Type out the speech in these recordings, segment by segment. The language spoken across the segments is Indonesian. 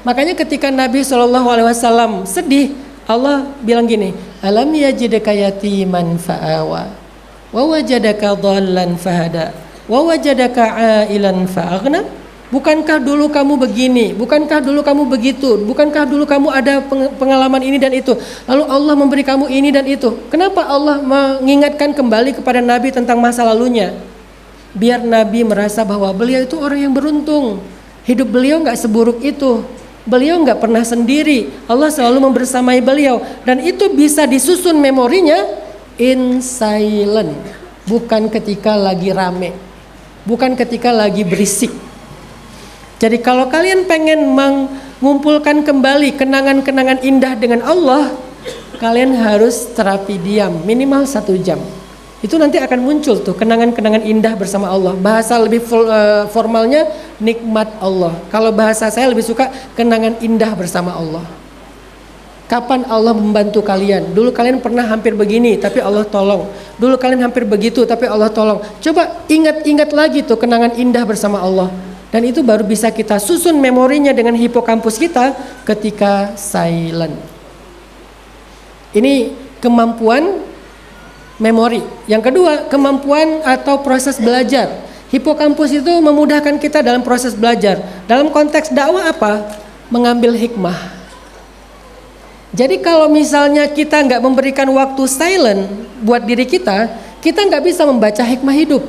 Makanya ketika Nabi SAW sedih, Allah bilang gini, alam yajidaka yatiman fa'awa wa wajadaka dhallan fahada wa wajadaka ailan fa'aghna. Bukankah dulu kamu begini, bukankah dulu kamu begitu, bukankah dulu kamu ada pengalaman ini dan itu, lalu Allah memberi kamu ini dan itu. Kenapa Allah mengingatkan kembali kepada Nabi tentang masa lalunya? Biar Nabi merasa bahwa beliau itu orang yang beruntung, hidup beliau gak seburuk itu, beliau gak pernah sendiri, Allah selalu membersamai beliau. Dan itu bisa disusun memorinya in silent, bukan ketika lagi rame, bukan ketika lagi berisik. Jadi kalau kalian pengen mengumpulkan kembali kenangan-kenangan indah dengan Allah, kalian harus terapi diam minimal 1 jam. Itu nanti akan muncul tuh kenangan-kenangan indah bersama Allah. Bahasa lebih formalnya nikmat Allah. Kalau bahasa saya lebih suka kenangan indah bersama Allah. Kapan Allah membantu kalian? Dulu kalian pernah hampir begini tapi Allah tolong. Dulu kalian hampir begitu tapi Allah tolong. Coba ingat-ingat lagi tuh kenangan indah bersama Allah. Dan itu baru bisa kita susun memorinya dengan hipokampus kita ketika silent. Ini kemampuan memori. Yang kedua, kemampuan atau proses belajar. Hipokampus itu memudahkan kita dalam proses belajar. Dalam konteks dakwah apa? Mengambil hikmah. Jadi kalau misalnya kita nggak memberikan waktu silent buat diri kita nggak bisa membaca hikmah hidup.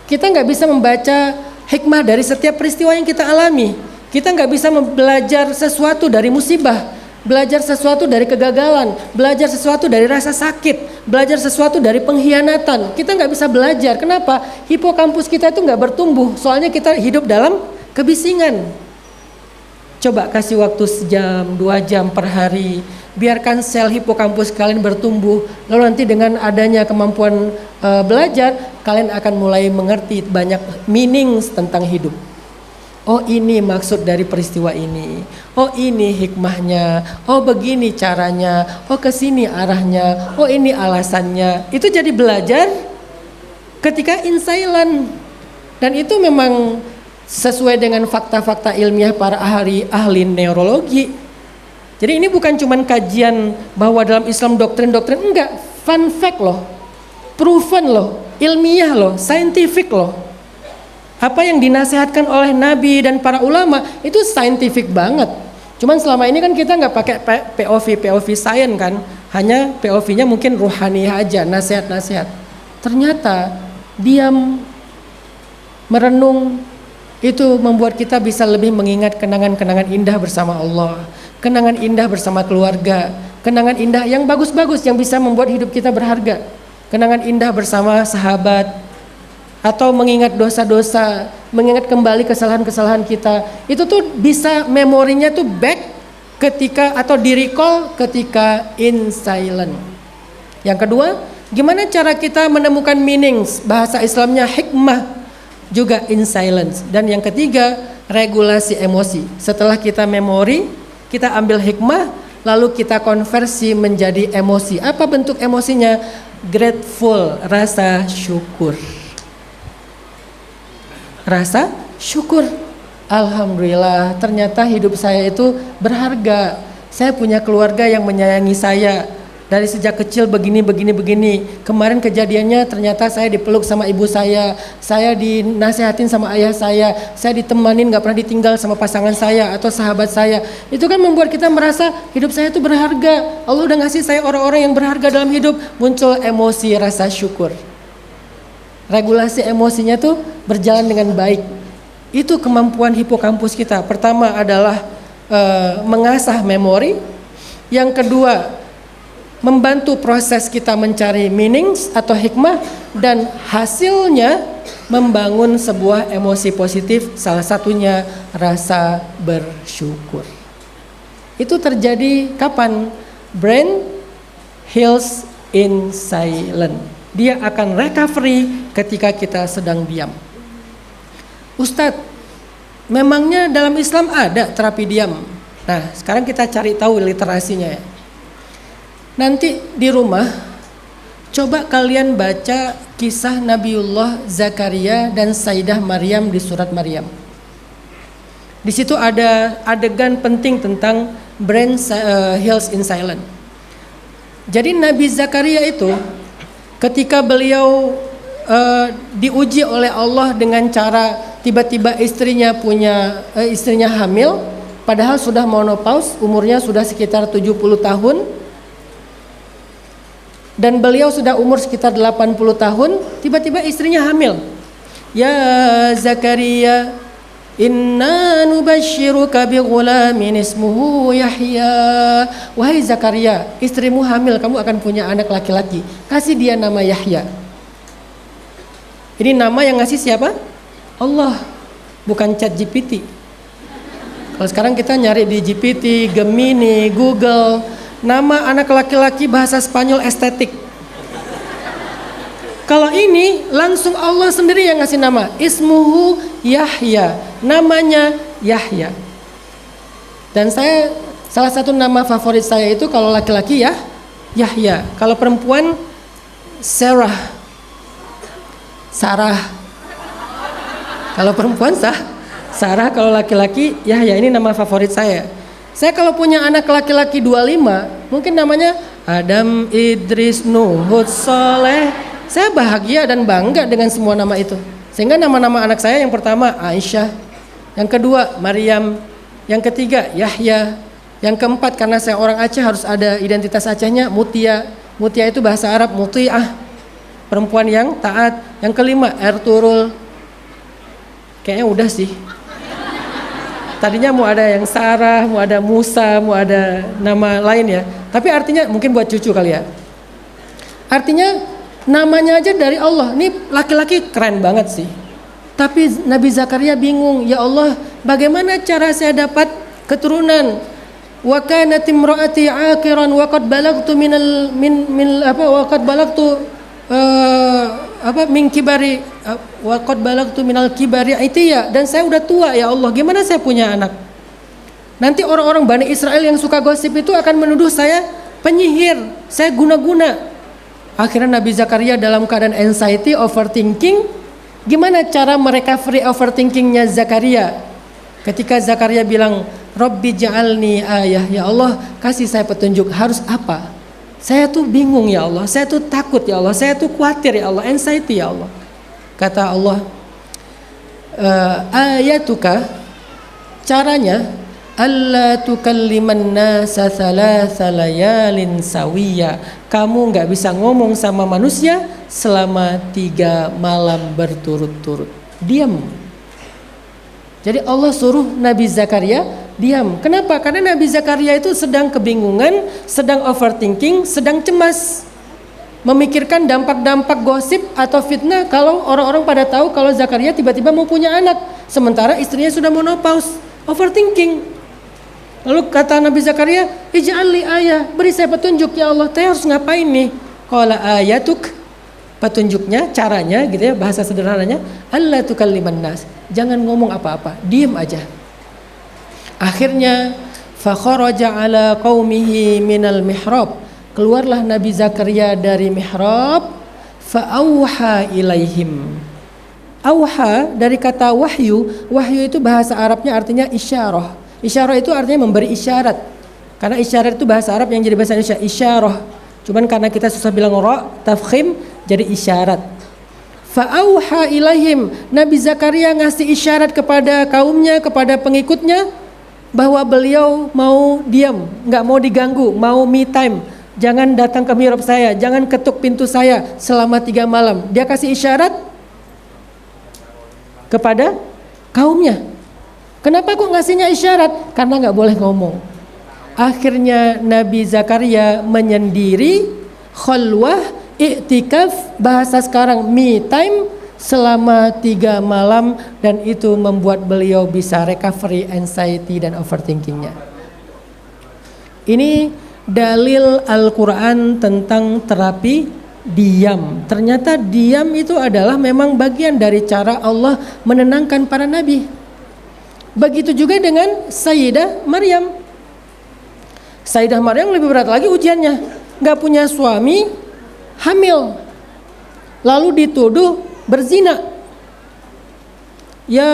Kita nggak bisa membaca hikmah dari setiap peristiwa yang kita alami. Kita nggak bisa belajar sesuatu dari musibah, belajar sesuatu dari kegagalan, belajar sesuatu dari rasa sakit, belajar sesuatu dari pengkhianatan. Kita nggak bisa belajar. Kenapa? Hipokampus kita itu nggak bertumbuh. Soalnya kita hidup dalam kebisingan. Coba kasih waktu 1 jam, 2 jam per hari. Biarkan sel hipokampus kalian bertumbuh. Lalu nanti dengan adanya kemampuan belajar, kalian akan mulai mengerti banyak meaning tentang hidup. Oh, ini maksud dari peristiwa ini. Oh, ini hikmahnya. Oh, begini caranya. Oh, kesini arahnya. Oh, ini alasannya. Itu jadi belajar ketika in silent. Dan itu memang sesuai dengan fakta-fakta ilmiah para ahli neurologi. Jadi ini bukan cuma kajian bahwa dalam Islam doktrin-doktrin, enggak, fun fact loh, proven loh, ilmiah loh, scientific loh. Apa yang dinasehatkan oleh Nabi dan para ulama itu scientific banget. Cuman selama ini kan kita nggak pakai POV science kan, hanya POV-nya mungkin ruhani aja, nasihat-nasihat. Ternyata diam, merenung, itu membuat kita bisa lebih mengingat kenangan-kenangan indah bersama Allah, kenangan indah bersama keluarga, kenangan indah yang bagus-bagus yang bisa membuat hidup kita berharga, kenangan indah bersama sahabat, atau mengingat dosa-dosa, mengingat kembali kesalahan-kesalahan kita. Itu tuh bisa memorinya tuh back ketika atau di-recall ketika in silent. Yang kedua, gimana cara kita menemukan meanings, bahasa Islamnya hikmah, juga in silence. Dan yang ketiga, regulasi emosi. Setelah kita memori, kita ambil hikmah, lalu kita konversi menjadi emosi. Apa bentuk emosinya? Grateful, rasa syukur. Rasa syukur. Alhamdulillah, ternyata hidup saya itu berharga. Saya punya keluarga yang menyayangi saya. Dari sejak kecil begini. Kemarin kejadiannya ternyata saya dipeluk sama ibu saya dinasehatin sama ayah saya ditemanin, gak pernah ditinggal sama pasangan saya atau sahabat saya. Itu kan membuat kita merasa hidup saya itu berharga. Allah udah ngasih saya orang-orang yang berharga dalam hidup. Muncul emosi rasa syukur. Regulasi emosinya tuh berjalan dengan baik. Itu kemampuan hipokampus kita. Pertama adalah mengasah memori. Yang kedua, membantu proses kita mencari meanings atau hikmah, dan hasilnya membangun sebuah emosi positif, salah satunya rasa bersyukur. Itu terjadi kapan? Brain heals in silent. Dia akan recovery ketika kita sedang diam. Ustadz, memangnya dalam Islam ada terapi diam? Nah, sekarang kita cari tahu literasinya ya. Nanti di rumah coba kalian baca kisah Nabiullah Zakaria dan Sayyidah Maryam di surat Maryam. Di situ ada adegan penting tentang brain heals in silence. Jadi Nabi Zakaria itu ketika beliau diuji oleh Allah dengan cara tiba-tiba istrinya hamil, padahal sudah menopause, umurnya sudah sekitar 70 tahun, dan beliau sudah umur sekitar 80 tahun, tiba-tiba istrinya hamil. Ya Zakaria, inna nubashiruka bighulamin ismuhu Yahya. Wahai Zakaria, istrimu hamil, kamu akan punya anak laki-laki. Kasih dia nama Yahya. Ini nama yang ngasih siapa? Allah, bukan ChatGPT. Kalau sekarang kita nyari di GPT, Gemini, Google, nama anak laki-laki bahasa Spanyol estetik. Kalau ini langsung Allah sendiri yang ngasih nama. Ismuhu Yahya, namanya Yahya. Dan salah satu nama favorit saya itu kalau laki-laki ya Yahya, kalau perempuan Sarah. Kalau perempuan Sarah, kalau laki-laki Yahya. Ini nama favorit saya. Saya kalau punya anak laki-laki 25, mungkin namanya Adam, Idris, Nuh, Hud, Soleh. Saya bahagia dan bangga dengan semua nama itu. Sehingga nama-nama anak saya yang pertama Aisyah, yang kedua Maryam, yang ketiga Yahya, yang keempat karena saya orang Aceh harus ada identitas Acehnya, Mutia. Mutia itu bahasa Arab muti'ah, perempuan yang taat. Yang kelima Erturul. Kayaknya udah sih. Tadinya mau ada yang Sarah, mau ada Musa, mau ada nama lain ya. Tapi artinya mungkin buat cucu kali ya. Artinya namanya aja dari Allah. Ini laki-laki keren banget sih. Tapi Nabi Zakaria bingung, ya Allah, bagaimana cara saya dapat keturunan? Wa kanat imraati aqiran wa qad balagtu min kibari wa qad balagtu minal kibari itiya, dan saya udah tua ya Allah, gimana saya punya anak? Nanti orang-orang Bani Israel yang suka gosip itu akan menuduh saya penyihir, saya guna-guna. Akhirnya Nabi Zakaria dalam keadaan anxiety, overthinking. Gimana cara merecovery overthinkingnya Zakaria? Ketika Zakaria bilang, Rabbi ja'alni ayah, ya Allah kasih saya petunjuk, harus apa? Saya tuh bingung ya Allah, saya tuh takut ya Allah, saya tuh khawatir ya Allah, anxiety ya Allah. Kata Allah, ayatuka, caranya, alla tukalliman nasa thalatha layalin sawiya. Kamu gak bisa ngomong sama manusia selama 3 malam berturut-turut. Diam. Jadi Allah suruh Nabi Zakaria diam. Kenapa? Karena Nabi Zakaria itu sedang kebingungan, sedang overthinking, sedang cemas, memikirkan dampak-dampak gosip atau fitnah kalau orang-orang pada tahu kalau Zakaria tiba-tiba mau punya anak, sementara istrinya sudah menopause. Overthinking. Lalu kata Nabi Zakaria, ij'alli ayah, beri saya petunjuk ya Allah, saya harus ngapain nih? Qala ayatuk, petunjuknya, caranya gitu ya, bahasa sederhananya, alla tukalliman nas, jangan ngomong apa-apa, diam aja. Akhirnya fa kharaja ala qaumihi minal mihrab, keluarlah Nabi Zakaria dari mihrab, fa auha ilaihim. Auha dari kata wahyu, wahyu itu bahasa Arabnya artinya isyarah. Isyarah itu artinya memberi isyarat. Karena isyarat itu bahasa Arab yang jadi bahasa Indonesia isyarah. Cuman karena kita susah bilang ra, tafkhim, jadi isyarat. Fa'auha ilaihim, Nabi Zakaria ngasih isyarat kepada kaumnya, kepada pengikutnya, bahwa beliau mau diam, nggak mau diganggu, mau me time. Jangan datang ke mihrab saya, jangan ketuk pintu saya selama 3 malam. Dia kasih isyarat kepada kaumnya. Kenapa kok ngasihnya isyarat? Karena nggak boleh ngomong. Akhirnya Nabi Zakaria menyendiri, khalwah, i'tikaf, bahasa sekarang me time, selama 3 malam, dan itu membuat beliau bisa recovery anxiety dan overthinkingnya. Ini dalil Al-Quran tentang terapi diam. Ternyata diam itu adalah memang bagian dari cara Allah menenangkan para nabi. Begitu juga dengan Sayyidah Maryam. Sayyidah Maryam lebih berat lagi ujiannya. Gak punya suami, hamil, lalu dituduh berzina. Ya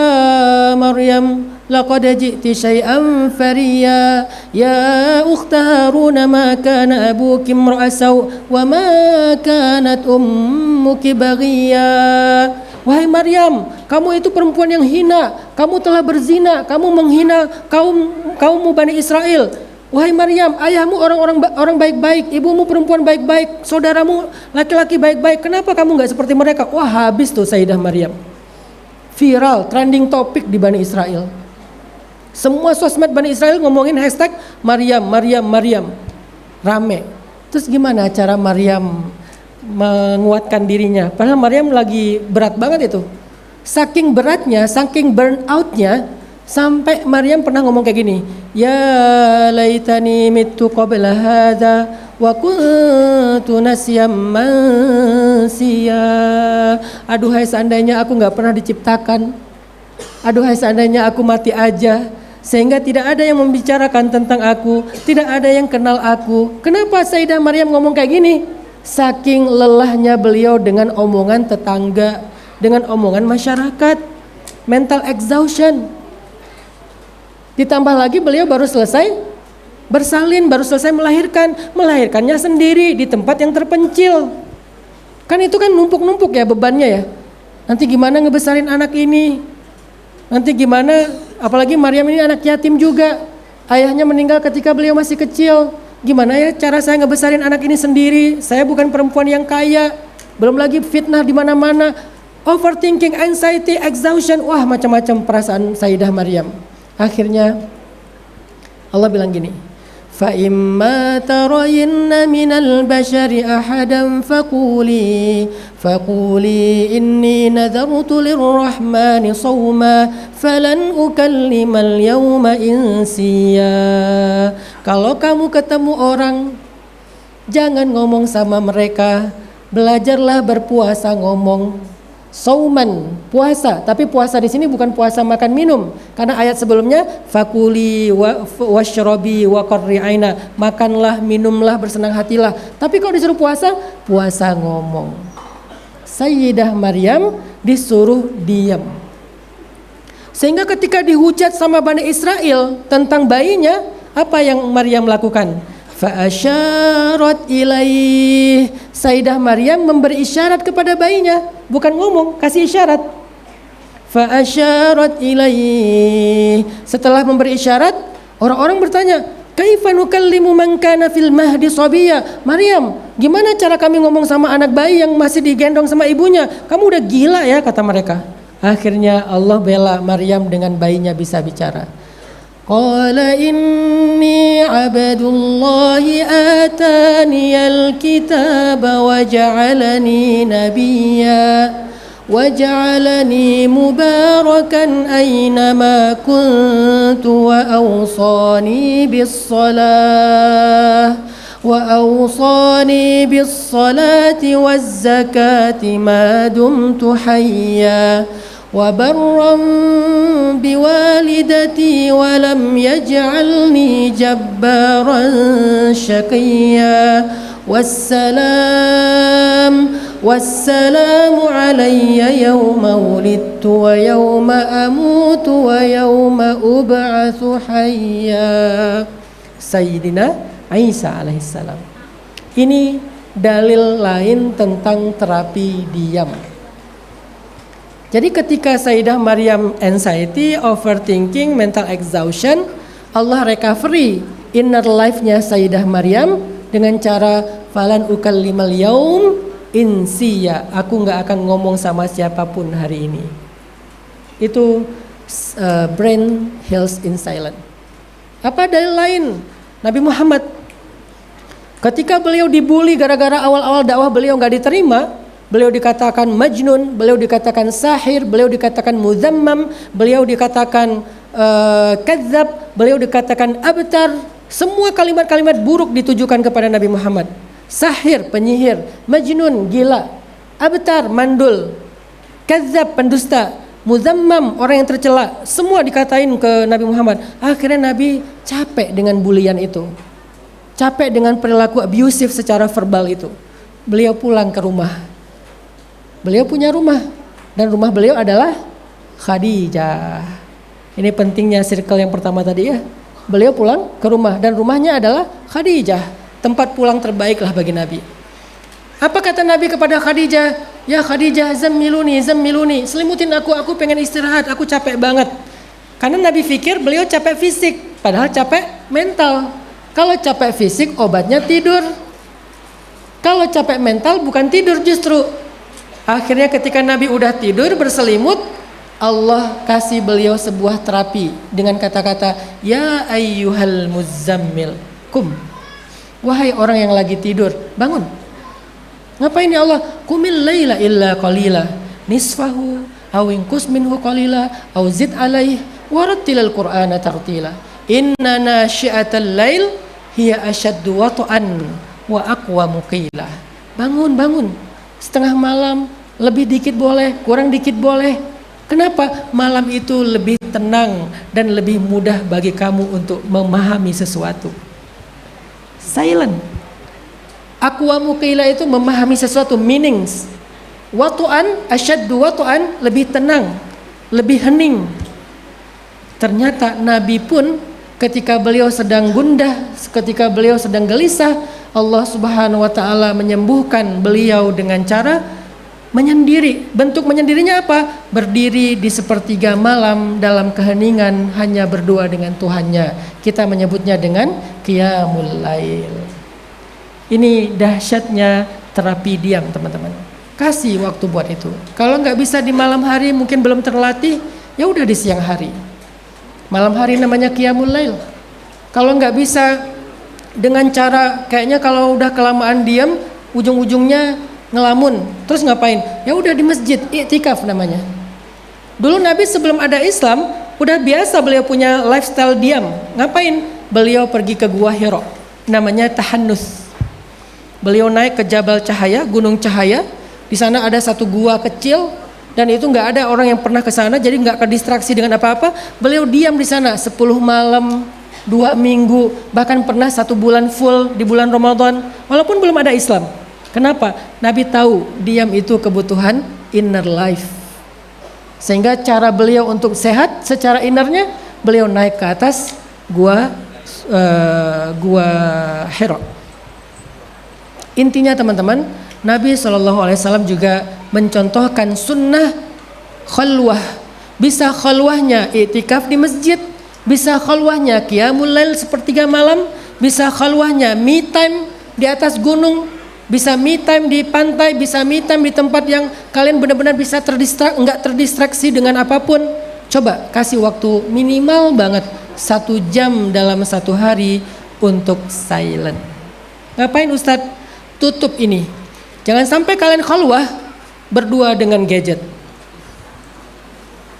Maryam, laqad ji'ti syai'an fariya ya ukhta Harun ma kana abuki imra'a saw wa ma kanat ummuki baghiya. Wahai Maryam, kamu itu perempuan yang hina, kamu telah berzina, kamu menghina kaummu Bani Israel. Wahai Maryam, ayahmu orang baik-baik, ibumu perempuan baik-baik, saudaramu laki-laki baik-baik. Kenapa kamu nggak seperti mereka? Wah, habis tuh Sayyidah Maryam. Viral, trending topik di Bani Israel. Semua sosmed Bani Israel ngomongin hashtag Maryam, Maryam, Maryam. Rame. Terus gimana cara Maryam menguatkan dirinya? Padahal Maryam lagi berat banget itu. Saking beratnya, saking burn outnya, sampai Maryam pernah ngomong kayak gini, ya laitani mittu qabla hadza wa kuntu nasyam mansiya. Aduhai seandainya aku nggak pernah diciptakan, aduhai seandainya aku mati aja, sehingga tidak ada yang membicarakan tentang aku, tidak ada yang kenal aku. Kenapa Sayyidah Maryam ngomong kayak gini? Saking lelahnya beliau dengan omongan tetangga, dengan omongan masyarakat, mental exhaustion. Ditambah lagi beliau baru selesai bersalin, baru selesai melahirkannya sendiri di tempat yang terpencil. Kan itu kan numpuk-numpuk ya bebannya ya. Nanti gimana ngebesarin anak ini? Nanti gimana, apalagi Maryam ini anak yatim juga. Ayahnya meninggal ketika beliau masih kecil. Gimana ya cara saya ngebesarin anak ini sendiri? Saya bukan perempuan yang kaya. Belum lagi fitnah di mana-mana. Overthinking, anxiety, exhaustion. Wah, macam-macam perasaan Sayyidah Maryam. Akhirnya Allah bilang gini, fa imma tarayinna minal bashari ahadan faquli inni nadartu lirrahmani sawma falan ukallimal yawma insiya. Kalau kamu ketemu orang, jangan ngomong sama mereka, belajarlah berpuasa ngomong. Sauman, puasa, tapi puasa di sini bukan puasa makan minum, karena ayat sebelumnya fakuli washrobi wa qarri aina, makanlah, minumlah, bersenang hatilah. Tapi kalau disuruh puasa, puasa ngomong. Sayyidah Maryam disuruh diam. Sehingga ketika dihujat sama Bani Israel tentang bayinya, apa yang Maryam lakukan? Fa'asyarat ilaih. Sayyidah Maryam memberi isyarat kepada bayinya, bukan ngomong, kasih isyarat. Fa'asyarat ilaih. Setelah memberi isyarat, orang-orang bertanya, kaifa nukallimu man kana fil mahdi sabiyya? Maryam, gimana cara kami ngomong sama anak bayi yang masih digendong sama ibunya? Kamu udah gila ya, kata mereka. Akhirnya Allah bela Maryam dengan bayinya bisa bicara. Qala inni abdullahi ataniyal kitaba wa ja'alani nabiyya wa ja'alani mubarakan aynama kuntu wa awsani bis salati waz zakati ma dumtu hayya وبرا بوالدتي ولم يجعلني جبارا شقيا والسلام علي يوم ولدت ويوم أموت ويوم أبعث حيا. Sayyidina Isa alaihissalam. Ini dalil lain tentang terapi diam. Jadi ketika Sayyidah Maryam anxiety, overthinking, mental exhaustion, Allah recovery inner life-nya Sayyidah Maryam dengan cara falan ukallimal yaum insiya. Aku nggak akan ngomong sama siapapun hari ini. Itu brain heals in silence. Apa dalil lain? Nabi Muhammad ketika beliau dibully gara-gara awal-awal dakwah beliau nggak diterima, beliau dikatakan majnun, beliau dikatakan sahir, beliau dikatakan muzammam, beliau dikatakan kadzab, beliau dikatakan abtar. Semua kalimat-kalimat buruk ditujukan kepada Nabi Muhammad. Sahir, penyihir, majnun, gila, abtar, mandul, kadzab, pendusta, muzammam, orang yang tercela. Semua dikatain ke Nabi Muhammad. Akhirnya Nabi capek dengan bulian itu, capek dengan perilaku abusive secara verbal itu. Beliau pulang ke rumah. Beliau punya rumah, dan rumah beliau adalah Khadijah. Ini pentingnya circle yang pertama tadi ya. Beliau pulang ke rumah dan rumahnya adalah Khadijah, tempat pulang terbaik lah bagi Nabi. Apa kata Nabi kepada Khadijah? Ya Khadijah, zammiluni, selimutin aku pengen istirahat, aku capek banget. Karena Nabi pikir beliau capek fisik, padahal capek mental. Kalau capek fisik obatnya tidur. Kalau capek mental bukan tidur justru. Akhirnya ketika Nabi udah tidur berselimut, Allah kasih beliau sebuah terapi dengan kata-kata, ya ayyuhal muzammil, kum. Wahai orang yang lagi tidur, bangun. Ngapain ya Allah? Qumil laila illa qalila, nisfahu aw inqus minhu qalila aw zid alaih warattilal qur'ana tartila. Inna nasyi'atal lail hiya asyaddu wat'an wa aqwamu qila. Bangun. Setengah malam, lebih dikit boleh, kurang dikit boleh. Kenapa? Malam itu lebih tenang dan lebih mudah bagi kamu untuk memahami sesuatu. Silent. Aqwamu qila itu memahami sesuatu, meanings. Watu'an, asyaddu watu'an, lebih tenang, lebih hening. Ternyata Nabi pun ketika beliau sedang gundah, ketika beliau sedang gelisah, Allah Subhanahu wa taala menyembuhkan beliau dengan cara menyendiri. Bentuk menyendirinya apa? Berdiri di sepertiga malam dalam keheningan hanya berdua dengan Tuhannya. Kita menyebutnya dengan qiyamul lail. Ini dahsyatnya terapi diam, teman-teman. Kasih waktu buat itu. Kalau nggak bisa di malam hari, mungkin belum terlatih, ya udah di siang hari. Malam hari namanya qiyamul lail. Kalau nggak bisa dengan cara kayaknya kalau udah kelamaan diam, ujung-ujungnya ngelamun, terus ngapain? Ya udah di masjid, i'tikaf namanya. Dulu Nabi sebelum ada Islam, udah biasa beliau punya lifestyle diam. Ngapain? Beliau pergi ke Gua Hira, namanya tahannus. Beliau naik ke Jabal Cahaya, Gunung Cahaya. Di sana ada satu gua kecil dan itu nggak ada orang yang pernah ke sana, jadi nggak kedistraksi dengan apa-apa. Beliau diam di sana 10 malam, 2 minggu, bahkan pernah 1 bulan full di bulan Ramadan, walaupun belum ada Islam. Kenapa? Nabi tahu diam itu kebutuhan inner life. Sehingga cara beliau untuk sehat secara innernya, beliau naik ke atas gua Hira. Intinya teman-teman, Nabi SAW juga mencontohkan sunnah khalwah. Bisa khalwahnya i'tikaf di masjid, bisa khalwahnya qiyamul lail sepertiga malam, bisa khalwahnya me time di atas gunung, bisa me time di pantai, bisa me time di tempat yang kalian benar-benar bisa enggak terdistraksi dengan apapun. Coba kasih waktu minimal banget 1 jam dalam 1 hari untuk silent. Ngapain Ustadz? Tutup ini. Jangan sampai kalian khalwah berdua dengan gadget.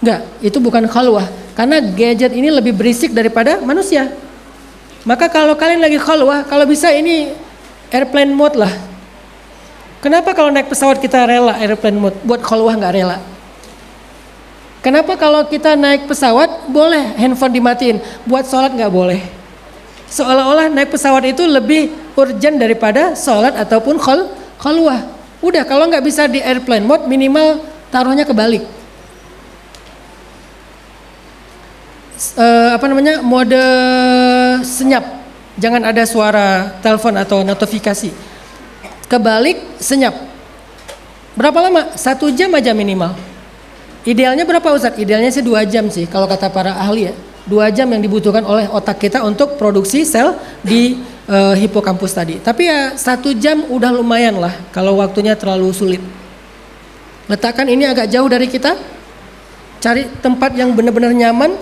Enggak, itu bukan khalwah. Karena gadget ini lebih berisik daripada manusia. Maka kalau kalian lagi khalwah, kalau bisa ini airplane mode lah. Kenapa kalau naik pesawat kita rela airplane mode, buat khalwah nggak rela? Kenapa kalau kita naik pesawat boleh handphone dimatiin, buat sholat nggak boleh? Seolah-olah naik pesawat itu lebih urgent daripada sholat ataupun khalwah. Udah, kalau nggak bisa di airplane mode, minimal taruhnya kebalik. Mode senyap, jangan ada suara telepon atau notifikasi. Kebalik, senyap. Berapa lama? 1 jam aja minimal. Idealnya berapa Ustaz? Idealnya sih 2 jam sih kalau kata para ahli ya. 2 jam yang dibutuhkan oleh otak kita untuk produksi sel di hipokampus tadi. Tapi ya 1 jam udah lumayan lah kalau waktunya terlalu sulit. Letakkan ini agak jauh dari kita. Cari tempat yang benar-benar nyaman.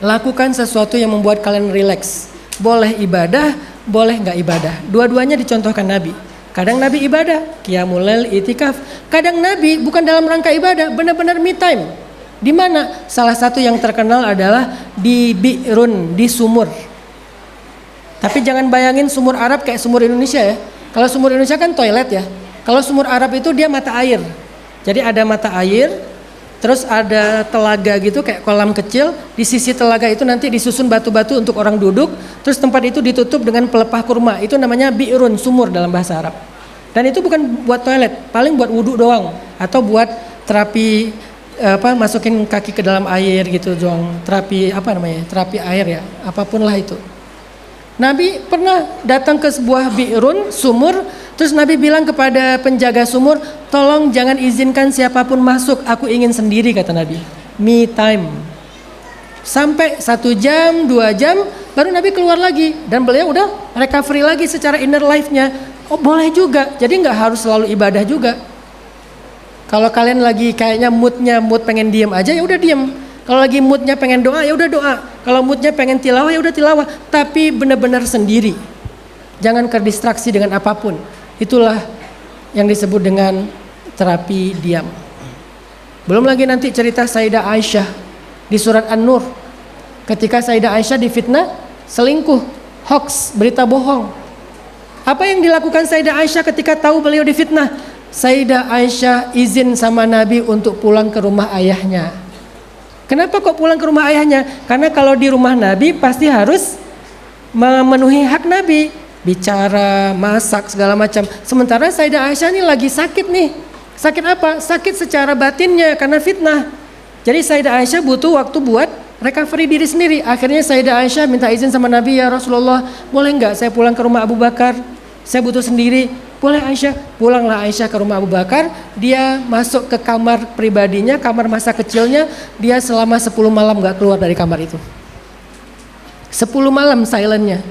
Lakukan sesuatu yang membuat kalian rileks. Boleh ibadah, boleh nggak ibadah. Dua-duanya dicontohkan Nabi. Kadang Nabi ibadah, qiyamul lail, itikaf. Kadang Nabi bukan dalam rangka ibadah, benar-benar me time. Di mana? Salah satu yang terkenal adalah di bi'run, di sumur. Tapi jangan bayangin sumur Arab kayak sumur Indonesia ya. Kalau sumur Indonesia kan toilet ya. Kalau sumur Arab itu dia mata air. Jadi ada mata air, terus ada telaga gitu kayak kolam kecil. Di sisi telaga itu nanti disusun batu-batu untuk orang duduk. Terus tempat itu ditutup dengan pelepah kurma. Itu namanya bi'run, sumur dalam bahasa Arab. Dan itu bukan buat toilet, paling buat wudhu doang atau buat terapi masukin kaki ke dalam air gitu, doang terapi terapi air ya, apapun lah itu. Nabi pernah datang ke sebuah bi'run, sumur, terus Nabi bilang kepada penjaga sumur, tolong jangan izinkan siapapun masuk, aku ingin sendiri, kata Nabi. Me time. Sampai 1 jam, 2 jam, baru Nabi keluar lagi, dan beliau udah recovery lagi secara inner life-nya. Oh boleh juga, jadi nggak harus selalu ibadah juga. Kalau kalian lagi kayaknya mood pengen diem aja, ya udah diem. Kalau lagi moodnya pengen doa, ya udah doa. Kalau moodnya pengen tilawah, ya udah tilawah. Tapi benar-benar sendiri. Jangan terdistraksi dengan apapun. Itulah yang disebut dengan terapi diam. Belum lagi nanti cerita Sayyidah Aisyah di surat An-Nur. Ketika Sayyidah Aisyah difitnah selingkuh, hoax, berita bohong. Apa yang dilakukan Sayyidah Aisyah ketika tahu beliau difitnah? Sayyidah Aisyah izin sama Nabi untuk pulang ke rumah ayahnya. Kenapa kok pulang ke rumah ayahnya? Karena kalau di rumah Nabi pasti harus memenuhi hak Nabi, bicara, masak, segala macam. Sementara Sayyidah Aisyah ini lagi sakit nih. Sakit apa? Sakit secara batinnya karena fitnah. Jadi Sayyidah Aisyah butuh waktu buat recovery diri sendiri. Akhirnya Sayyidah Aisyah minta izin sama Nabi, ya Rasulullah, boleh nggak saya pulang ke rumah Abu Bakar? Saya butuh sendiri. Boleh Aisyah. Pulanglah Aisyah ke rumah Abu Bakar. Dia masuk ke kamar pribadinya, kamar masa kecilnya. Dia selama 10 malam gak keluar dari kamar itu. 10 malam silentnya.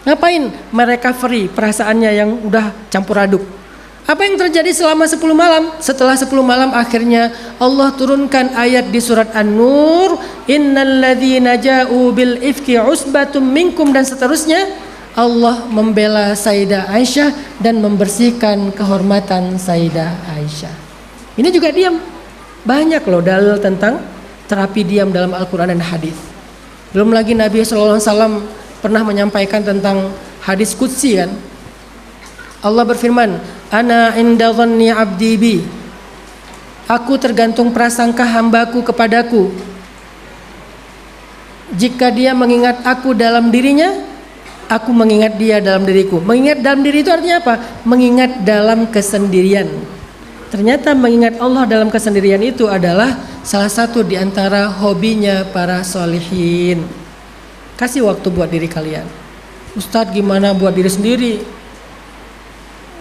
Ngapain? Merecovery perasaannya yang udah campur aduk. Apa yang terjadi selama 10 malam? Setelah 10 malam akhirnya Allah turunkan ayat di surat An-Nur, innalladzina ja'u bil ifki usbatum minkum, dan seterusnya. Allah membela Sayyidah Aisyah dan membersihkan kehormatan Sayyidah Aisyah. Ini juga diam. Banyak loh dalil tentang terapi diam dalam Al-Quran dan hadis. Belum lagi Nabi SAW pernah menyampaikan tentang hadis qudsi kan. Allah berfirman, Ana inda dhanni abdi bi. Aku tergantung prasangka hambaku kepadaku. Jika dia mengingat aku dalam dirinya, aku mengingat dia dalam diriku. Mengingat dalam diri itu artinya apa? Mengingat dalam kesendirian. Ternyata mengingat Allah dalam kesendirian itu adalah salah satu di antara hobinya para solihin. Kasih waktu buat diri kalian. Ustadz gimana buat diri sendiri?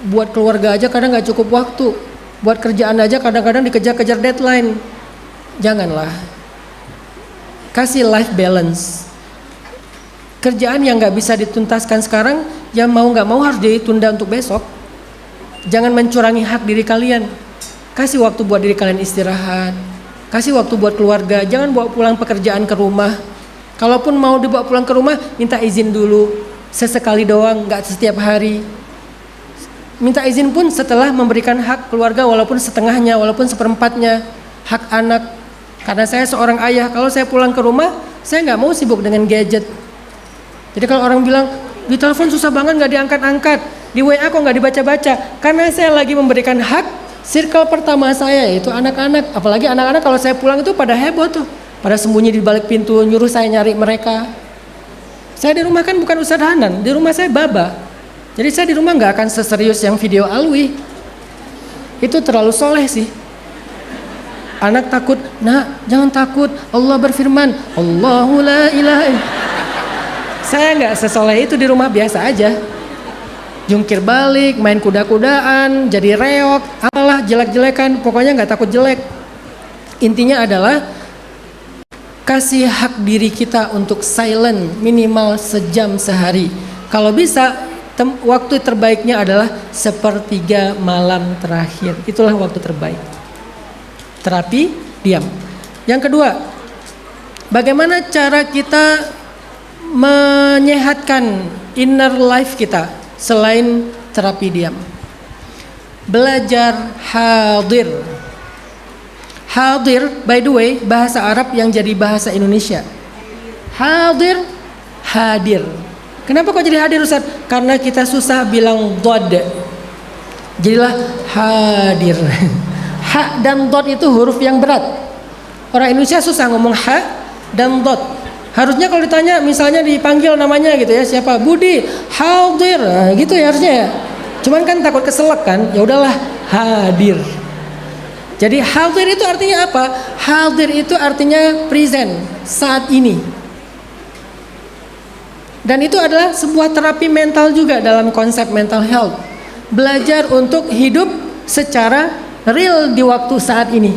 Buat keluarga aja kadang gak cukup waktu. Buat kerjaan aja kadang-kadang dikejar-kejar deadline. Janganlah. Kasih life balance. Kerjaan yang nggak bisa dituntaskan sekarang, yang mau nggak mau harus ditunda untuk besok. Jangan mencurangi hak diri kalian. Kasih waktu buat diri kalian istirahat. Kasih waktu buat keluarga. Jangan bawa pulang pekerjaan ke rumah. Kalaupun mau dibawa pulang ke rumah, minta izin dulu. Sesekali doang, nggak setiap hari. Minta izin pun setelah memberikan hak keluarga, walaupun setengahnya, walaupun seperempatnya. Hak anak. Karena saya seorang ayah, kalau saya pulang ke rumah, saya nggak mau sibuk dengan gadget. Jadi kalau orang bilang, di telepon susah banget gak diangkat-angkat, di WA kok gak dibaca-baca, karena saya lagi memberikan hak circle pertama saya, yaitu anak-anak. Apalagi anak-anak kalau saya pulang itu pada heboh tuh, pada sembunyi di balik pintu, nyuruh saya nyari mereka. Saya di rumah kan bukan Ustadz Hanan, di rumah saya Baba. Jadi saya di rumah gak akan seserius yang video Alwi. Itu terlalu soleh sih. Anak takut, nak jangan takut, Allah berfirman, Allahu la ilaha illallah. Saya nggak sesoleh itu, di rumah biasa aja. Jungkir balik, main kuda-kudaan, jadi reok, apalah jelek-jelekan, pokoknya nggak takut jelek. Intinya adalah kasih hak diri kita untuk silent minimal sejam sehari. Kalau bisa, waktu terbaiknya adalah 1/3 malam terakhir. Itulah waktu terbaik. Terapi diam. Yang kedua, bagaimana cara kita menyehatkan inner life kita selain terapi diam? Belajar hadir. Hadir, by the way, bahasa Arab yang jadi bahasa Indonesia. Hadir, hadir. Kenapa kok jadi hadir Ustaz? Karena kita susah bilang dod. Jadilah hadir. Ha dan dod itu huruf yang berat. Orang Indonesia susah ngomong ha dan dod. Harusnya kalau ditanya, misalnya dipanggil namanya gitu ya, siapa? Budi, hadir, nah, gitu ya harusnya ya. Cuman kan takut keselak kan, ya udahlah hadir. Jadi hadir itu artinya apa? Hadir itu artinya present, saat ini. Dan itu adalah sebuah terapi mental juga dalam konsep mental health. Belajar untuk hidup secara real di waktu saat ini.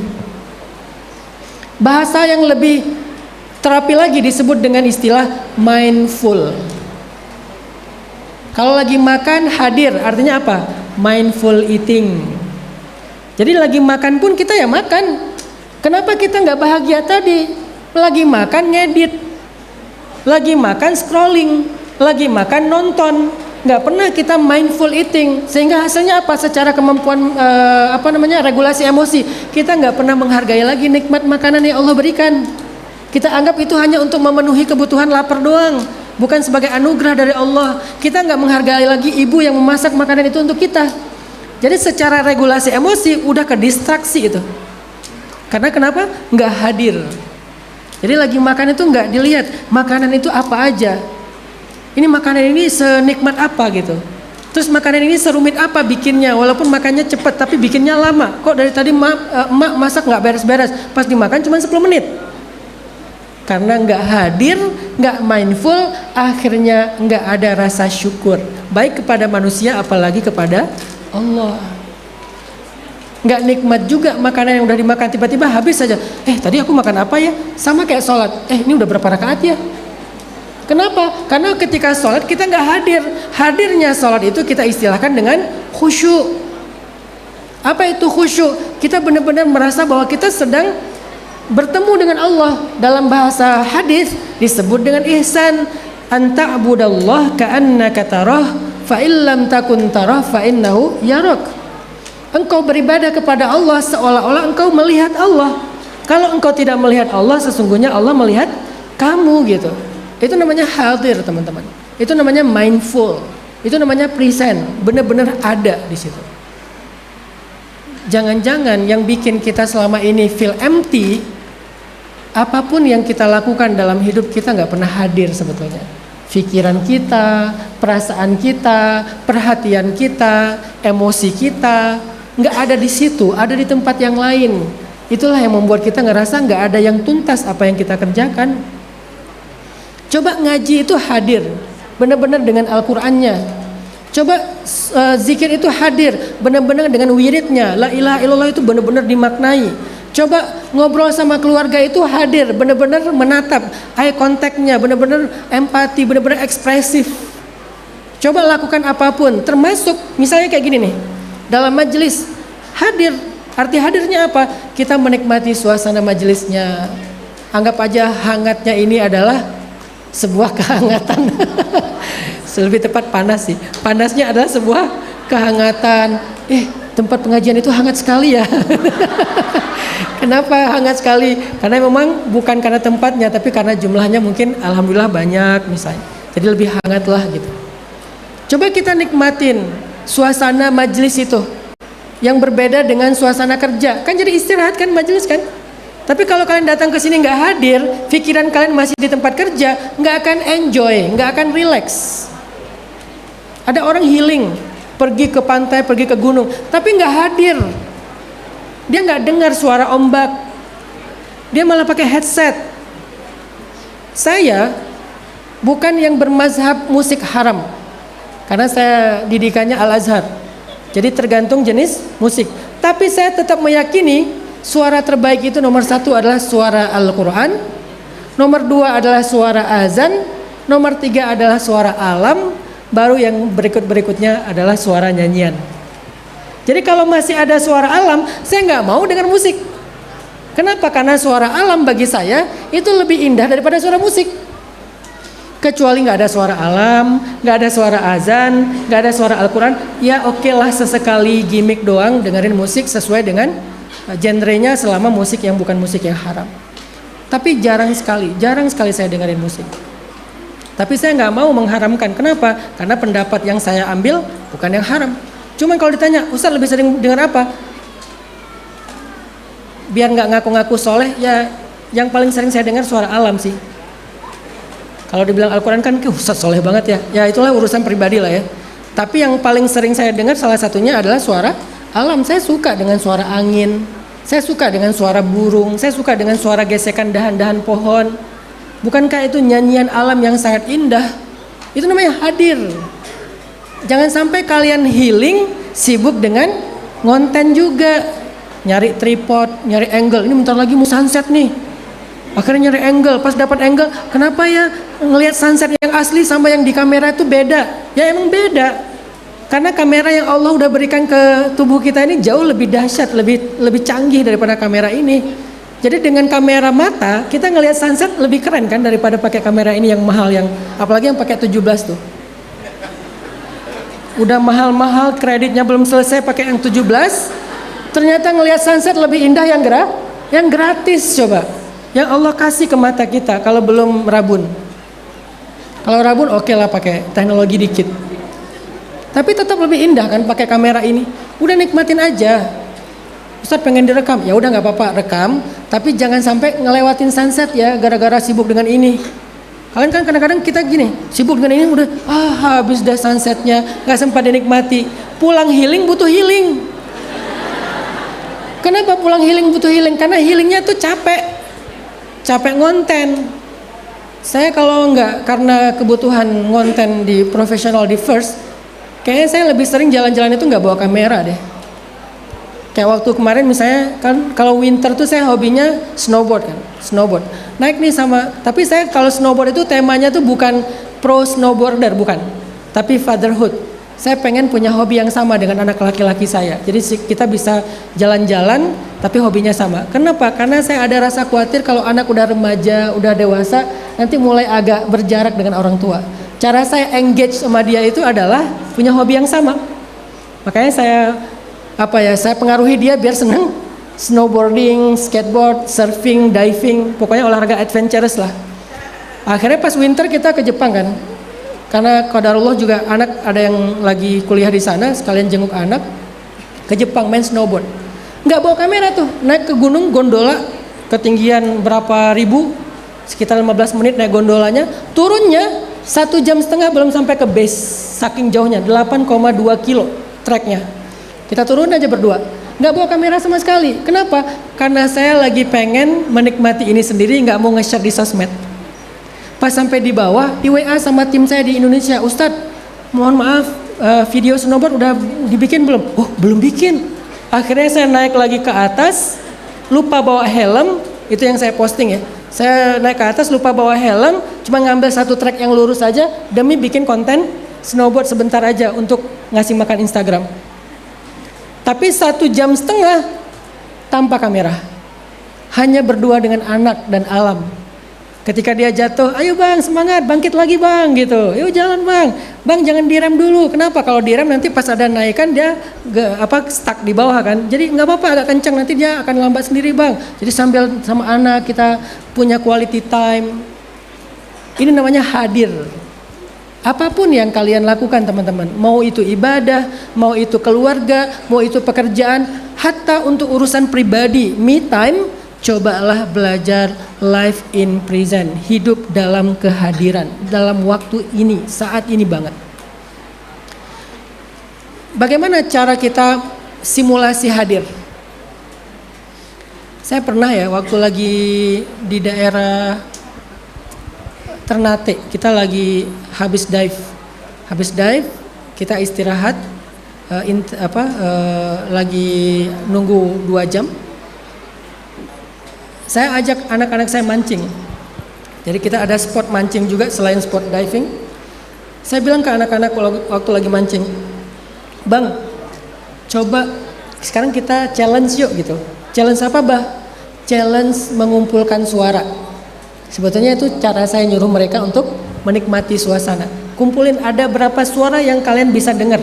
Bahasa yang lebih terapi lagi disebut dengan istilah mindful. Kalau lagi makan hadir, artinya apa? Mindful eating. Jadi lagi makan pun kita ya makan. Kenapa kita nggak bahagia tadi? Lagi makan ngedit, lagi makan scrolling, lagi makan nonton. Nggak pernah kita mindful eating. Sehingga hasilnya apa? Secara kemampuan regulasi emosi, kita nggak pernah menghargai lagi nikmat makanan yang Allah berikan. Kita anggap itu hanya untuk memenuhi kebutuhan lapar doang, bukan sebagai anugerah dari Allah. Kita nggak menghargai lagi ibu yang memasak makanan itu untuk kita. Jadi secara regulasi emosi udah ke distraksi itu. Karena kenapa? Nggak hadir. Jadi lagi makan itu nggak dilihat makanan itu apa aja. Ini makanan ini senikmat apa gitu. Terus makanan ini serumit apa bikinnya. Walaupun makannya cepat tapi bikinnya lama. Kok dari tadi emak masak nggak beres-beres. Pas dimakan cuma 10 menit. Karena nggak hadir, nggak mindful, akhirnya nggak ada rasa syukur. Baik kepada manusia apalagi kepada Allah. Nggak nikmat juga makanan yang udah dimakan, tiba-tiba habis saja. Tadi aku makan apa ya? Sama kayak sholat. Ini udah berapa rakaat ya? Kenapa? Karena ketika sholat kita nggak hadir. Hadirnya sholat itu kita istilahkan dengan khusyuk. Apa itu khusyuk? Kita benar-benar merasa bahwa kita sedang bertemu dengan Allah. Dalam bahasa hadis disebut dengan ihsan. Anta'budallah ka'annaka tarah fa illam takun tarah fa innahu yarak. Engkau beribadah kepada Allah seolah-olah engkau melihat Allah. Kalau engkau tidak melihat Allah, sesungguhnya Allah melihat kamu gitu. Itu namanya hadir, teman-teman. Itu namanya mindful. Itu namanya present. Benar-benar ada di situ. Jangan-jangan yang bikin kita selama ini feel empty, apapun yang kita lakukan dalam hidup kita nggak pernah hadir sebetulnya. Pikiran kita, perasaan kita, perhatian kita, emosi kita nggak ada di situ, ada di tempat yang lain. Itulah yang membuat kita ngerasa nggak ada yang tuntas apa yang kita kerjakan. Coba ngaji itu hadir, benar-benar dengan Al-Qur'annya. Coba zikir itu hadir, benar-benar dengan wiridnya. La ilaha illallah itu benar-benar dimaknai. Coba ngobrol sama keluarga itu hadir, benar-benar menatap, eye contact-nya, benar-benar empati, benar-benar ekspresif. Coba lakukan apapun, termasuk misalnya kayak gini nih, dalam majelis hadir. Arti hadirnya apa? Kita menikmati suasana majelisnya. Anggap aja hangatnya ini adalah sebuah kehangatan. Lebih tepat panas sih. Panasnya adalah sebuah kehangatan. Tempat pengajian itu hangat sekali ya. Kenapa hangat sekali? Karena memang bukan karena tempatnya, tapi karena jumlahnya mungkin alhamdulillah banyak misalnya. Jadi lebih hangat lah gitu. Coba kita nikmatin suasana majelis itu yang berbeda dengan suasana kerja. Kan jadi istirahat kan majelis kan? Tapi kalau kalian datang ke sini nggak hadir, pikiran kalian masih di tempat kerja, nggak akan enjoy, nggak akan relax. Ada orang healing, pergi ke pantai, pergi ke gunung, tapi nggak hadir. Dia nggak dengar suara ombak, dia malah pakai headset. Saya bukan yang bermazhab musik haram, karena saya didikannya Al-Azhar. Jadi tergantung jenis musik. Tapi saya tetap meyakini suara terbaik itu nomor 1 adalah suara Al-Quran, nomor 2 adalah suara azan, nomor 3 adalah suara alam, baru yang berikutnya adalah suara nyanyian. Jadi kalau masih ada suara alam, saya nggak mau dengar musik. Kenapa? Karena suara alam bagi saya itu lebih indah daripada suara musik. Kecuali nggak ada suara alam, nggak ada suara azan, nggak ada suara Al-Quran, ya oke lah sesekali gimmick doang dengerin musik sesuai dengan genrenya selama musik yang bukan musik yang haram. Tapi jarang sekali saya dengerin musik. Tapi saya nggak mau mengharamkan. Kenapa? Karena pendapat yang saya ambil bukan yang haram. Cuman kalau ditanya, Ustaz lebih sering dengar apa? Biar nggak ngaku-ngaku soleh, ya yang paling sering saya dengar suara alam sih. Kalau dibilang Al-Quran kan, Ustaz soleh banget ya. Ya itulah urusan pribadi lah ya. Tapi yang paling sering saya dengar salah satunya adalah suara alam. Saya suka dengan suara angin. Saya suka dengan suara burung, saya suka dengan suara gesekan dahan-dahan pohon. Bukankah itu nyanyian alam yang sangat indah? Itu namanya hadir. Jangan sampai kalian healing sibuk dengan ngonten juga. Nyari tripod, nyari angle. Ini bentar lagi mau sunset nih. Akhirnya nyari angle, pas dapat angle, kenapa ya ngelihat sunset yang asli sama yang di kamera itu beda? Ya emang beda. Karena kamera yang Allah udah berikan ke tubuh kita ini jauh lebih dahsyat, lebih canggih daripada kamera ini. Jadi dengan kamera mata kita ngelihat sunset lebih keren kan daripada pakai kamera ini yang mahal, yang apalagi yang pakai 17 tuh. Udah mahal-mahal, kreditnya belum selesai pakai yang 17. Ternyata ngelihat sunset lebih indah yang gratis coba. Yang Allah kasih ke mata kita kalau belum rabun. Kalau rabun oke lah pakai teknologi dikit. Tapi tetap lebih indah kan pakai kamera ini. Udah nikmatin aja. Ustaz pengen direkam, ya udah nggak apa-apa rekam. Tapi jangan sampai ngelewatin sunset ya gara-gara sibuk dengan ini. Kalian kan kadang-kadang kita gini, sibuk dengan ini udah habis dah sunsetnya, nggak sempat dinikmati. Pulang healing butuh healing. Kenapa pulang healing butuh healing? Karena healingnya tuh capek ngonten. Saya kalau nggak karena kebutuhan ngonten di profesional di First, kayaknya saya lebih sering jalan-jalan itu nggak bawa kamera deh. Kayak waktu kemarin misalnya kan kalau winter tuh saya hobinya snowboard kan, snowboard. Naik nih tapi saya kalau snowboard itu temanya tuh bukan pro snowboarder bukan, tapi fatherhood. Saya pengen punya hobi yang sama dengan anak laki-laki saya. Jadi kita bisa jalan-jalan tapi hobinya sama. Kenapa? Karena saya ada rasa khawatir kalau anak udah remaja, udah dewasa, nanti mulai agak berjarak dengan orang tua. Cara saya engage sama dia itu adalah punya hobi yang sama. Makanya saya pengaruhi dia biar senang snowboarding, skateboard, surfing, diving, pokoknya olahraga adventurous lah. Akhirnya pas winter kita ke Jepang kan. Karena qadarullah juga anak ada yang lagi kuliah di sana, sekalian jenguk anak ke Jepang main snowboard. Nggak bawa kamera tuh, naik ke gunung gondola ketinggian berapa ribu, sekitar 15 menit naik gondolanya, turunnya 1,5 jam belum sampai ke base, saking jauhnya 8,2 kilo treknya. Kita turun aja berdua, nggak bawa kamera sama sekali. Kenapa? Karena saya lagi pengen menikmati ini sendiri, nggak mau nge-share di sosmed. Pas sampai di bawah, di WA sama tim saya di Indonesia, Ustadz, mohon maaf, video snowboard udah dibikin belum? Oh, belum bikin. Akhirnya saya naik lagi ke atas, lupa bawa helm, itu yang saya posting ya. Saya naik ke atas, lupa bawa helm, cuma ngambil satu track yang lurus aja, demi bikin konten snowboard sebentar aja untuk ngasih makan Instagram. Tapi 1,5 jam tanpa kamera, hanya berdua dengan anak dan alam. Ketika dia jatuh, ayo bang semangat, bangkit lagi bang gitu. Yuk jalan bang jangan direm dulu. Kenapa? Kalau direm nanti pas ada naikan dia stuck di bawah kan. Jadi nggak apa-apa agak kencang, nanti dia akan lambat sendiri bang. Jadi sambil sama anak kita punya quality time. Ini namanya hadir. Apapun yang kalian lakukan teman-teman, mau itu ibadah, mau itu keluarga, mau itu pekerjaan, hatta untuk urusan pribadi, me time, cobalah belajar life in present, hidup dalam kehadiran, dalam waktu ini, saat ini banget. Bagaimana cara kita simulasi hadir? Saya pernah ya waktu lagi di daerah Ternate, kita lagi habis dive, kita istirahat, lagi nunggu 2 jam. Saya ajak anak-anak saya mancing. Jadi kita ada spot mancing juga selain spot diving. Saya bilang ke anak-anak waktu lagi mancing, bang, coba sekarang kita challenge yuk gitu. Challenge apa bah? Challenge mengumpulkan suara. Sebetulnya itu cara saya nyuruh mereka untuk menikmati suasana. Kumpulin ada berapa suara yang kalian bisa dengar.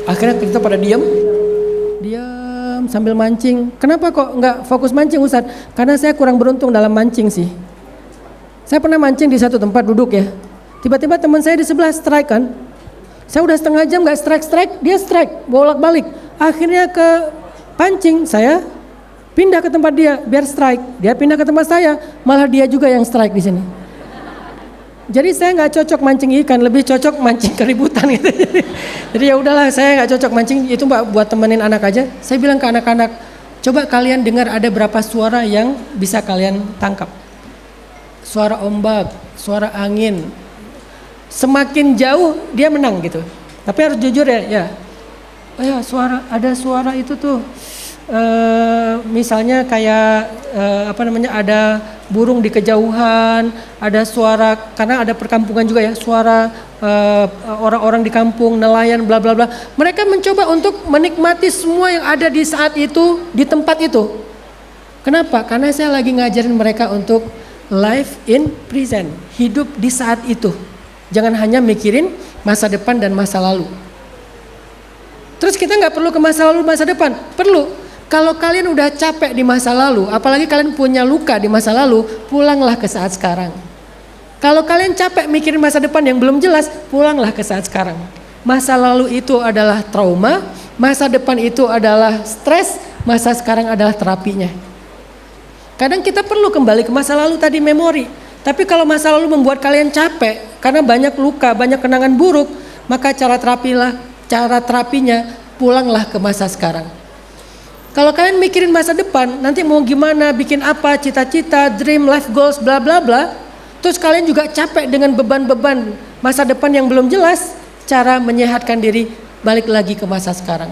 Akhirnya kita pada diam sambil mancing. Kenapa kok nggak fokus mancing Ustadz? Karena saya kurang beruntung dalam mancing sih. Saya pernah mancing di satu tempat duduk ya. Tiba-tiba teman saya di sebelah strike kan. Saya udah setengah jam nggak strike, dia strike, bolak-balik. Akhirnya ke pancing, saya pindah ke tempat dia biar strike. Dia pindah ke tempat saya, malah dia juga yang strike di sini. Jadi saya nggak cocok mancing ikan, lebih cocok mancing keributan gitu. Jadi ya udahlah, saya nggak cocok mancing, itu buat temenin anak aja. Saya bilang ke anak-anak, Coba kalian dengar ada berapa suara yang bisa kalian tangkap. Suara ombak, suara angin. Semakin jauh dia menang gitu. Tapi harus jujur ya. Oh ya, ada suara itu tuh. Misalnya kayak ada burung di kejauhan, ada suara, karena ada perkampungan juga ya, suara orang-orang di kampung, nelayan, bla bla bla. Mereka mencoba untuk menikmati semua yang ada di saat itu, di tempat itu. Kenapa? Karena saya lagi ngajarin mereka untuk live in present, hidup di saat itu. Jangan hanya mikirin masa depan dan masa lalu. Terus kita nggak perlu ke masa lalu, masa depan, perlu. Kalau kalian udah capek di masa lalu, apalagi kalian punya luka di masa lalu, pulanglah ke saat sekarang. Kalau kalian capek mikirin masa depan yang belum jelas, pulanglah ke saat sekarang. Masa lalu itu adalah trauma, masa depan itu adalah stres, masa sekarang adalah terapinya. Kadang kita perlu kembali ke masa lalu tadi, memori. Tapi kalau masa lalu membuat kalian capek, karena banyak luka, banyak kenangan buruk, maka cara terapinya, pulanglah ke masa sekarang. Kalau kalian mikirin masa depan, nanti mau gimana, bikin apa, cita-cita, dream, life goals, bla bla bla. Terus kalian juga capek dengan beban-beban masa depan yang belum jelas. Cara menyehatkan diri, balik lagi ke masa sekarang.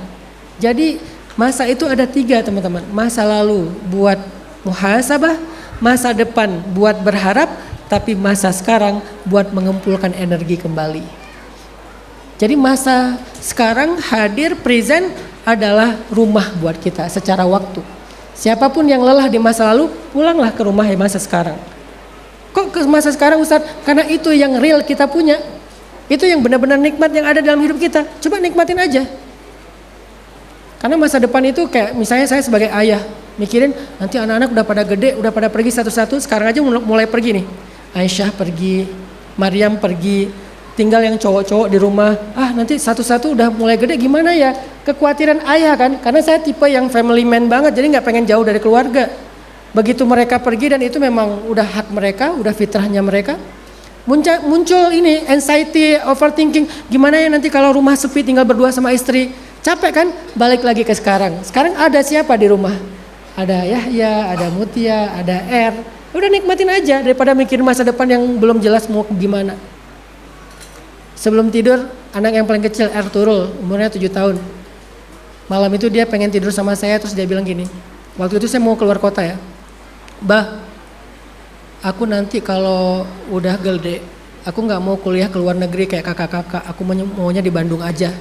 Jadi masa itu ada 3 teman-teman. Masa lalu buat muhasabah, masa depan buat berharap, tapi masa sekarang buat mengumpulkan energi kembali. Jadi masa sekarang hadir, present, adalah rumah buat kita secara waktu. Siapapun yang lelah di masa lalu, pulanglah ke rumah di masa sekarang. Kok ke masa sekarang Ustaz? Karena itu yang real kita punya. Itu yang benar-benar nikmat yang ada dalam hidup kita. Coba nikmatin aja. Karena masa depan itu kayak misalnya saya sebagai ayah mikirin nanti anak-anak udah pada gede, udah pada pergi satu-satu. Sekarang aja mulai pergi nih. Aisyah pergi, Maryam pergi. Tinggal yang cowok-cowok di rumah, nanti satu-satu udah mulai gede gimana ya? Kekhawatiran ayah kan, karena saya tipe yang family man banget, jadi nggak pengen jauh dari keluarga. Begitu mereka pergi dan itu memang udah hak mereka, udah fitrahnya mereka. Muncul ini anxiety, overthinking, gimana ya nanti kalau rumah sepi tinggal berdua sama istri, capek kan? Balik lagi ke sekarang. Sekarang ada siapa di rumah? Ada Yahya, ada Mutia, ada Udah nikmatin aja daripada mikirin masa depan yang belum jelas mau gimana. Sebelum tidur, anak yang paling kecil Ertuğrul, umurnya 7 tahun. Malam itu dia pengen tidur sama saya, terus dia bilang gini. Waktu itu saya mau keluar kota ya. Bah, aku nanti kalau udah gede, aku gak mau kuliah ke luar negeri kayak kakak-kakak. Aku maunya di Bandung aja.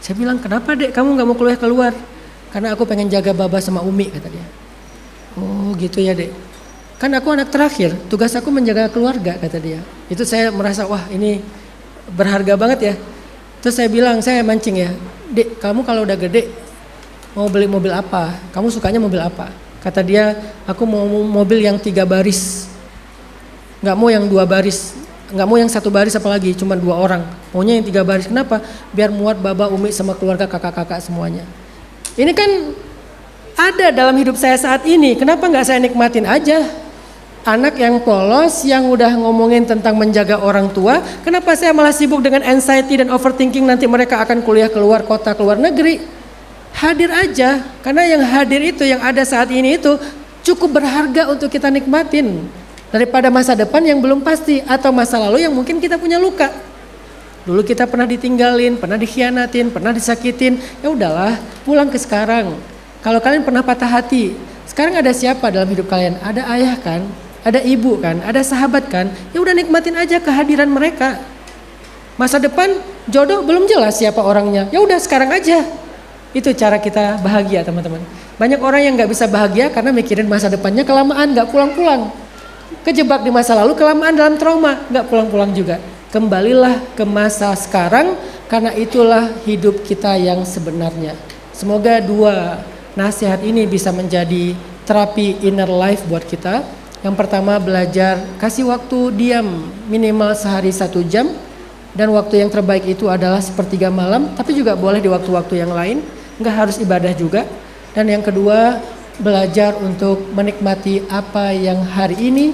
Saya bilang, kenapa dek kamu gak mau kuliah keluar? Karena aku pengen jaga Baba sama Umi, kata dia. Oh gitu ya dek. Kan aku anak terakhir, tugas aku menjaga keluarga, kata dia. Itu saya merasa, wah ini berharga banget ya. Terus saya bilang, saya mancing ya, dek kamu kalau udah gede mau beli mobil apa? Kamu sukanya mobil apa? Kata dia, aku mau mobil yang 3 baris, nggak mau yang 2 baris, nggak mau yang 1 baris apalagi cuma 2 orang, maunya yang 3 baris. Kenapa? Biar muat Baba, Umi sama keluarga, kakak-kakak semuanya. Ini kan ada dalam hidup saya saat ini, kenapa nggak saya nikmatin aja? Anak yang polos, yang udah ngomongin tentang menjaga orang tua, kenapa saya malah sibuk dengan anxiety dan overthinking nanti mereka akan kuliah keluar kota, keluar negeri? Hadir aja, karena yang hadir itu, yang ada saat ini itu cukup berharga untuk kita nikmatin. Daripada masa depan yang belum pasti, atau masa lalu yang mungkin kita punya luka. Dulu kita pernah ditinggalin, pernah dikhianatin, pernah disakitin, ya udahlah, pulang ke sekarang. Kalau kalian pernah patah hati, sekarang ada siapa dalam hidup kalian? Ada ayah kan? Ada ibu kan, ada sahabat kan, ya udah nikmatin aja kehadiran mereka. Masa depan jodoh belum jelas siapa orangnya, ya udah sekarang aja. Itu cara kita bahagia teman-teman. Banyak orang yang nggak bisa bahagia karena mikirin masa depannya kelamaan, nggak pulang-pulang. Kejebak di masa lalu, kelamaan dalam trauma, nggak pulang-pulang juga. Kembalilah ke masa sekarang, karena itulah hidup kita yang sebenarnya. Semoga 2 nasihat ini bisa menjadi terapi inner life buat kita. Yang pertama, belajar kasih waktu diam minimal sehari 1 jam, dan waktu yang terbaik itu adalah 1/3 malam, tapi juga boleh di waktu-waktu yang lain, nggak harus ibadah juga. Dan yang kedua, belajar untuk menikmati apa yang hari ini,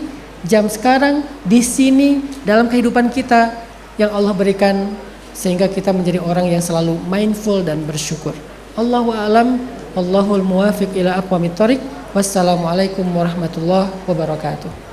jam sekarang, di sini, dalam kehidupan kita yang Allah berikan, sehingga kita menjadi orang yang selalu mindful dan bersyukur. Allahu a'lam Wallahul muwafiq ila aqwamit thoriq. Wassalamualaikum warahmatullahi wabarakatuh.